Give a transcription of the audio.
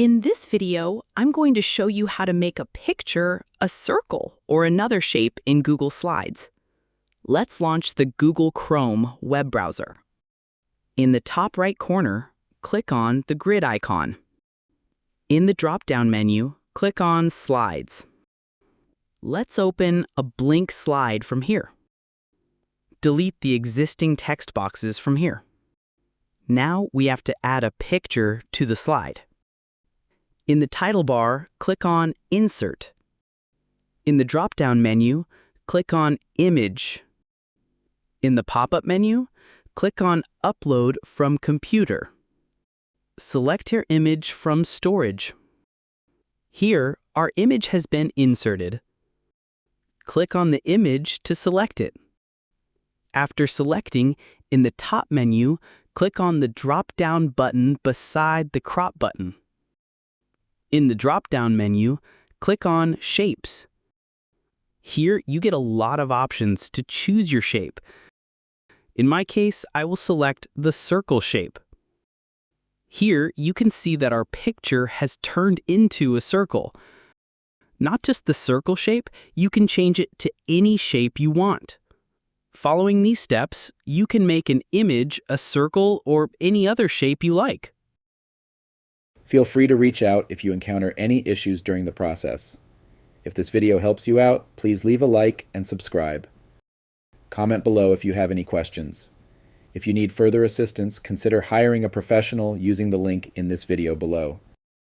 In this video, I'm going to show you how to make a picture, a circle, or another shape in Google Slides. Let's launch the Google Chrome web browser. In the top right corner, click on the grid icon. In the drop-down menu, click on Slides. Let's open a blank slide from here. Delete the existing text boxes from here. Now we have to add a picture to the slide. In the title bar, click on Insert. In the drop-down menu, click on Image. In the pop-up menu, click on Upload from Computer. Select your image from storage. Here, our image has been inserted. Click on the image to select it. After selecting, in the top menu, click on the drop-down button beside the crop button. In the drop-down menu, click on Shapes. Here, you get a lot of options to choose your shape. In my case, I will select the circle shape. Here, you can see that our picture has turned into a circle. Not just the circle shape, you can change it to any shape you want. Following these steps, you can make an image, a circle, or any other shape you like. Feel free to reach out if you encounter any issues during the process. If this video helps you out, please leave a like and subscribe. Comment below if you have any questions. If you need further assistance, consider hiring a professional using the link in this video below.